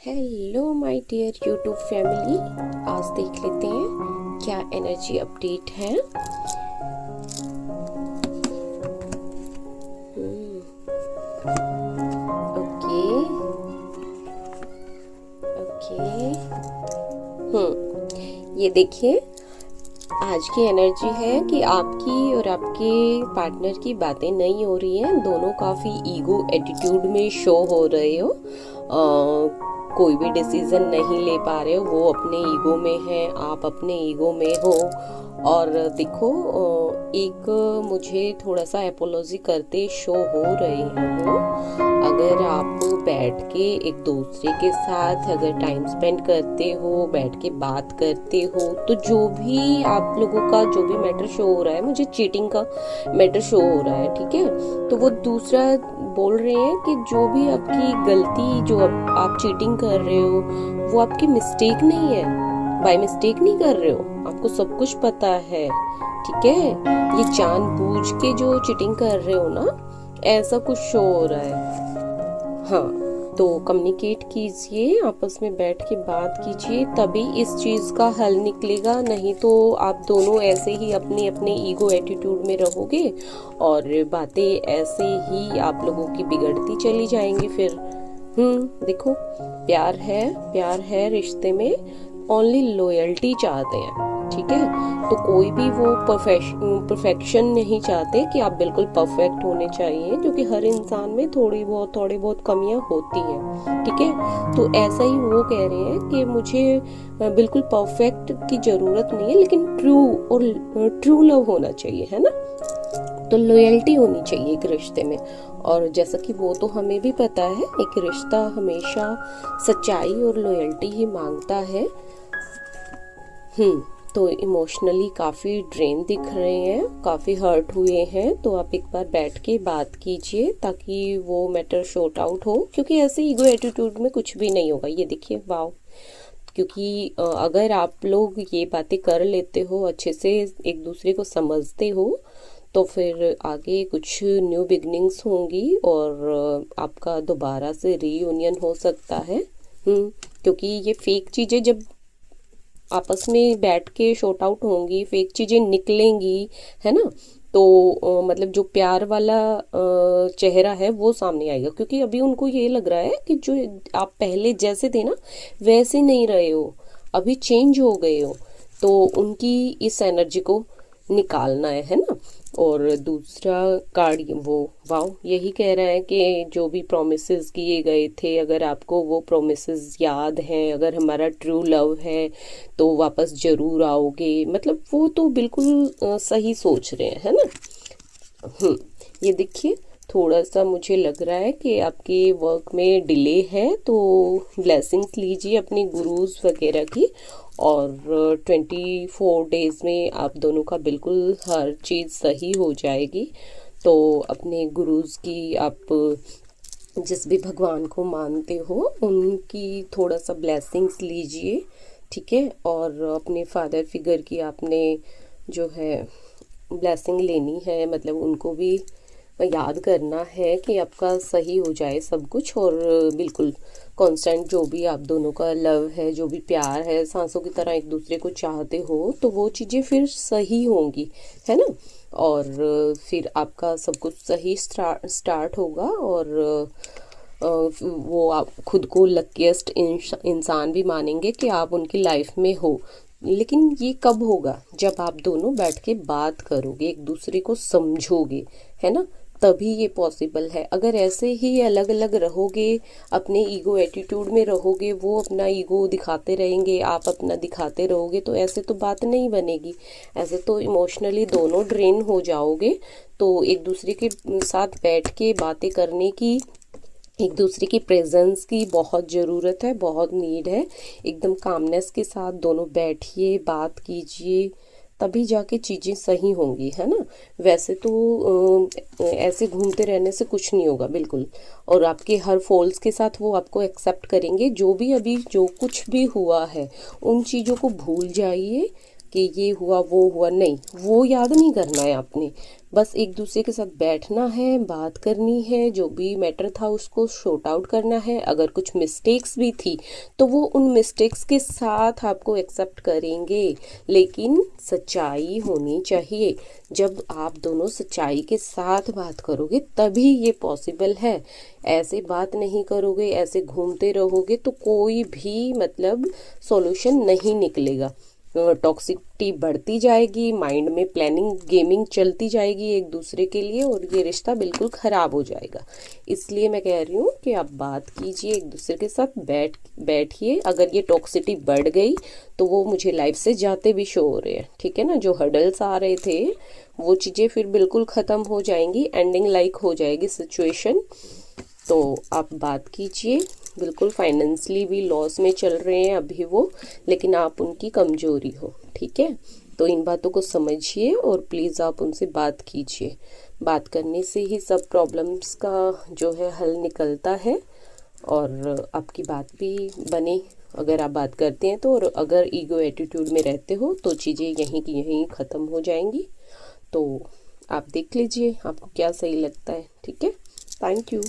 Hello my dear YouTube family. आज देख लेते हैं क्या एनर्जी अपडेट है। Okay okay. ये देखिए, आज की एनर्जी है कि आपकी और आपके पार्टनर की बातें नहीं हो रही हैं। दोनों काफ़ी ईगो एटीट्यूड में शो हो रहे हो। कोई भी डिसीजन नहीं ले पा रहे हो। वो अपने ईगो में है, आप अपने ईगो में हो। और देखो, एक मुझे थोड़ा सा एपोलॉजी करते शो हो रहे हैं वो। अगर आप बैठ के एक दूसरे के साथ अगर टाइम स्पेंड करते हो, बैठ के बात करते हो, तो जो भी आप लोगों का जो भी मैटर शो हो रहा है, मुझे चीटिंग का मैटर शो हो रहा है, ठीक है। तो वो दूसरा बोल रहे हैं कि जो भी आपकी गलती, जो आप चीटिंग कर रहे हो, वो आपकी मिस्टेक नहीं है, बाय मिस्टेक नहीं कर रहे हो, आपको सब कुछ पता है, ठीक है। ये जानबूझ के जो चीटिंग कर रहे हो ना, ऐसा कुछ शो हो रहा है। हाँ, तो कम्युनिकेट कीजिए, आपस में बैठ के बात कीजिए, तभी इस चीज़ का हल निकलेगा। नहीं तो आप दोनों ऐसे ही अपने अपने ईगो एटीट्यूड में रहोगे और बातें ऐसे ही आप लोगों की बिगड़ती चली जाएंगी फिर। देखो, प्यार है रिश्ते में, ओनली लॉयल्टी चाहते हैं, ठीक है। तो कोई भी वो परफेक्शन नहीं चाहते कि आप बिल्कुल परफेक्ट होने चाहिए, क्योंकि हर इंसान में थोड़ी बहुत कमियां होती हैं, ठीक है। तो ऐसा ही वो कह रहे हैं कि मुझे बिल्कुल परफेक्ट की जरूरत नहीं है, लेकिन ट्रू लव होना चाहिए, है ना। तो लॉयल्टी होनी चाहिए एक रिश्ते में। और जैसा कि वो तो हमें भी पता है, एक रिश्ता हमेशा सच्चाई और लॉयल्टी ही मांगता है। तो इमोशनली काफ़ी ड्रेन दिख रहे हैं, काफ़ी हर्ट हुए हैं। तो आप एक बार बैठ के बात कीजिए ताकि वो मैटर शॉर्ट आउट हो, क्योंकि ऐसे ईगो एटीट्यूड में कुछ भी नहीं होगा। ये देखिए, वाओ। क्योंकि अगर आप लोग ये बातें कर लेते हो, अच्छे से एक दूसरे को समझते हो, तो फिर आगे कुछ न्यू बिगनिंग्स होंगी और आपका दोबारा से रीयूनियन हो सकता है। क्योंकि ये फेक चीज़ें जब आपस में बैठ के शॉर्ट आउट होंगी, फेक चीज़ें निकलेंगी, है ना, तो मतलब जो प्यार वाला चेहरा है वो सामने आएगा। क्योंकि अभी उनको ये लग रहा है कि जो आप पहले जैसे थे ना, वैसे नहीं रहे हो, अभी चेंज हो गए हो। तो उनकी इस एनर्जी को निकालना है ना। और दूसरा कार्ड वो, वाओ, यही कह रहा है कि जो भी प्रोमिसेस किए गए थे, अगर आपको वो प्रोमिसेस याद हैं, अगर हमारा ट्रू लव है, तो वापस जरूर आओगे। मतलब वो तो बिल्कुल सही सोच रहे हैं, है ना। ये देखिए, थोड़ा सा मुझे लग रहा है कि आपके वर्क में डिले है, तो ब्लेसिंग्स लीजिए अपने गुरुज वगैरह की। और 24 डेज में आप दोनों का बिल्कुल हर चीज़ सही हो जाएगी। तो अपने गुरुज की, आप जिस भी भगवान को मानते हो, उनकी थोड़ा सा ब्लेसिंग्स लीजिए, ठीक है। और अपने फादर फिगर की आपने जो है ब्लेसिंग लेनी है, मतलब उनको भी याद करना है कि आपका सही हो जाए सब कुछ। और बिल्कुल कांस्टेंट जो भी आप दोनों का लव है, जो भी प्यार है, सांसों की तरह एक दूसरे को चाहते हो, तो वो चीज़ें फिर सही होंगी, है ना। और फिर आपका सब कुछ सही स्टार्ट होगा। और वो आप खुद को लकीस्ट इंसान भी मानेंगे कि आप उनकी लाइफ में हो। लेकिन ये कब होगा? जब आप दोनों बैठ के बात करोगे, एक दूसरे को समझोगे, है ना, तभी ये पॉसिबल है। अगर ऐसे ही अलग अलग रहोगे, अपने ईगो एटीट्यूड में रहोगे, वो अपना ईगो दिखाते रहेंगे, आप अपना दिखाते रहोगे, तो ऐसे तो बात नहीं बनेगी। ऐसे तो इमोशनली दोनों ड्रेन हो जाओगे। तो एक दूसरे के साथ बैठ के बातें करने की, एक दूसरे की प्रेजेंस की बहुत ज़रूरत है, बहुत नीड है। एकदम कामनेस के साथ दोनों बैठिए, बात कीजिए, तभी जाके चीज़ें सही होंगी, है ना। वैसे तो ऐसे घूमते रहने से कुछ नहीं होगा, बिल्कुल। और आपके हर फॉल्स के साथ वो आपको एक्सेप्ट करेंगे। जो भी अभी जो कुछ भी हुआ है, उन चीज़ों को भूल जाइए कि ये हुआ वो हुआ, नहीं, वो याद नहीं करना है आपने। बस एक दूसरे के साथ बैठना है, बात करनी है, जो भी मैटर था उसको शॉर्ट आउट करना है। अगर कुछ मिस्टेक्स भी थी तो वो उन मिस्टेक्स के साथ आपको एक्सेप्ट करेंगे, लेकिन सच्चाई होनी चाहिए। जब आप दोनों सच्चाई के साथ बात करोगे तभी ये पॉसिबल है। ऐसे बात नहीं करोगे, ऐसे घूमते रहोगे तो कोई भी मतलब सॉल्यूशन नहीं निकलेगा। टॉक्सिसिटी बढ़ती जाएगी, माइंड में प्लानिंग गेमिंग चलती जाएगी एक दूसरे के लिए, और ये रिश्ता बिल्कुल ख़राब हो जाएगा। इसलिए मैं कह रही हूँ कि आप बात कीजिए एक दूसरे के साथ, बैठिए। अगर ये टॉक्सिसिटी बढ़ गई तो वो मुझे लाइफ से जाते भी शो हो रहे हैं, ठीक है ना। जो हर्डल्स आ रहे थे वो चीज़ें फिर बिल्कुल ख़त्म हो जाएंगी, एंडिंग लाइक हो जाएगी सिचुएशन। तो आप बात कीजिए। बिल्कुल फाइनेंशियली भी लॉस में चल रहे हैं अभी वो, लेकिन आप उनकी कमजोरी हो, ठीक है। तो इन बातों को समझिए और प्लीज़ आप उनसे बात कीजिए। बात करने से ही सब प्रॉब्लम्स का जो है हल निकलता है, और आपकी बात भी बने अगर आप बात करते हैं तो। और अगर ईगो एटीट्यूड में रहते हो तो चीज़ें यहीं की यहीं ख़त्म हो जाएंगी। तो आप देख लीजिए आपको क्या सही लगता है, ठीक है। Thank you.